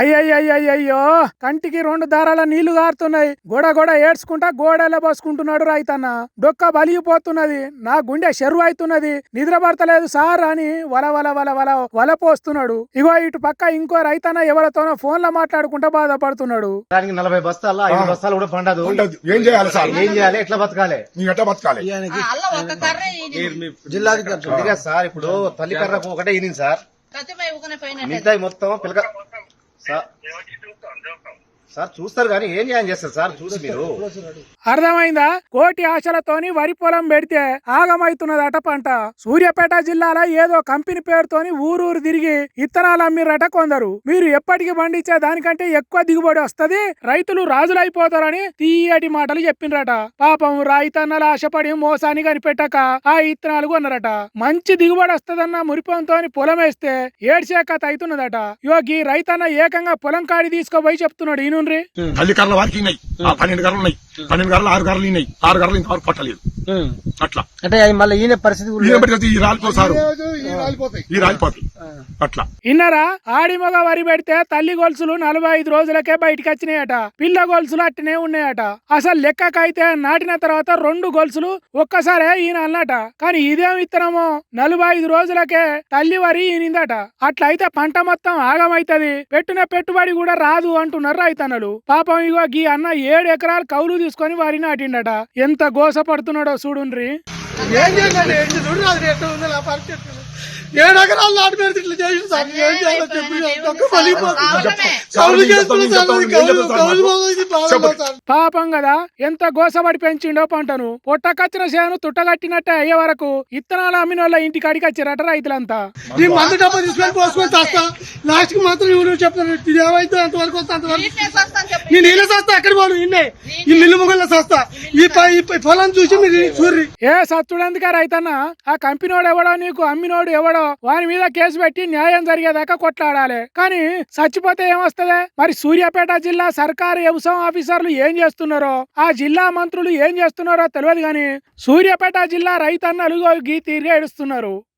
అయ్యయ్యో కంటికి 2 దారాల నీళ్లు గారుతున్నాయి. గోడ ఏడ్చుకుంటా గోడెలా పోసుకుంటున్నాడు రైతన్న. డొక్క బలిగిపోతున్నది, నా గుండె చెరువు అవుతున్నది, నిద్ర పడతలేదు సార్ అని వల పోస్తున్నాడు. ఇగో ఇటు పక్క ఇంకో రైతన్న ఎవరితోనో ఫోన్ లో మాట్లాడుకుంటా బాధపడుతున్నాడు. 40 బస్తాలు 5 బస్తాలు కూడా పండదు. ఏం చేయాలి సార్? ఏం చేయాలి? ఎట్లా బతకాలి? ఎట్లా బతకాలి? జిల్లాధికారి సార్ ఇప్పుడు తల్లి కర్రకు ఒకటే ఈనింది సార్, మిగతా మొత్తం పిల్లక సార్ చూస్తారు కానీ ఏం న్యాయం చేస్తారు సార్? చూసి మీరు అర్థమైందా? కోటి ఆశలతోని వరి పొలం పెడితే ఆగమైతున్నదట పంట. సూర్యాపేట జిల్లాలో ఏదో కంపెనీ పేరుతోని ఊరూరు తిరిగి ఇత్తనాలు అమ్మిరట కొందరు. మీరు ఎప్పటికి పండించే దానికంటే ఎక్కువ దిగుబడి వస్తది, రైతులు రాజులైపోతారని తీయటి మాటలు చెప్పిండ్రట. పాపం రైతన్నలు ఆశపడి మోసాన్ని కనిపెట్టక ఆ ఇత్తనాలు కొన్నారట. మంచి దిగుబడి వస్తదన్న మురిపంతో పొలం వేస్తే ఏడ్చే కథ అవుతున్నదట. యోగి రైతన్న ఏకంగా పొలం కాడి తీసుకోపోయి చెప్తున్నాడు. ఈయన తల్లి కర్రలు వారికి 12 కర్రలు ఉన్నాయి, 12 కర్రలు 6 కర్రలు ఉన్నాయి, 6 కర్రలు ఇంతవరకు పట్టలేదు. అట్లా అంటే మళ్ళీ ఈయన పరిస్థితి రాలిపోతాయి అట్లా. ఇన్నరా ఆడి మగ వరి పెడితే తల్లి గొలుసులు 45 రోజులకే బయటకు వచ్చినాయట. పిల్ల గొలుసులు అట్టనే ఉన్నాయట. అసలు లెక్కకైతే నాటిన తర్వాత 2 గొలుసులు ఒక్కసారే ఈయన అన్నట. కానీ ఇదేం ఇత్తనమో 45 రోజులకే తల్లి వరి ఈనిందట. అట్లయితే పంట మొత్తం ఆగమైతది, పెట్టిన పెట్టుబడి కూడా రాదు అంటున్నారు రైతన్నలు. పాపం ఇగో గీ అన్న 7 ఎకరాలు కౌలు తీసుకొని వరి నాటిండట. ఎంత గోస పడుతున్నాడో చూడుండ్రి. ఏం చేయాలి? పరిస్థితి 7 ఎకరాలు నాటు పెడితే ఇట్లా చేసి సార్ ఏం చేయాలో పాపం కదా, ఎంత గోసపడి పెంచిండో పంటను. పొట్టకచ్చిన చేను తుట్టగట్టినట్టే అయ్యే వరకు ఇత్తనాలు అమ్మినోళ్ళ ఇంటికి అడిగి వచ్చారట రైతులంతా. నీ మందు డబ్బా తీసుకొని పోసుకొని చేస్తా, లాస్ట్ కి మాత్రం ఎవరు చెప్తాను ఏమైతే అంతవరకు వస్తా, అంతవరకు నేను నీళ్ళ చేస్తా. ఎక్కడ పోను ఇన్నే ఈ మిల్లు ముగ్గుల్లో చేస్తా. ఈ పొలం చూసి మీరు చూర్రి. ఏ సత్తుడందుకే రైతన్న, ఆ కంపెనోడు ఎవడో నీకు అమ్మినోడు ఎవడో వాని మీద కేసు పెట్టి న్యాయం జరిగేదాకా కొట్లాడాలి. కానీ చచ్చిపోతే ఏమొస్తదే? మరి సూర్యాపేట జిల్లా సర్కారు వ్యవసాయ ఆఫీసర్లు ఏం చేస్తున్నారో, ఆ జిల్లా మంత్రులు ఏం చేస్తున్నారో తెలియదు. గాని సూర్యాపేట జిల్లా రైతన్నలు గీ తీరుగా ఏడుస్తున్నారు.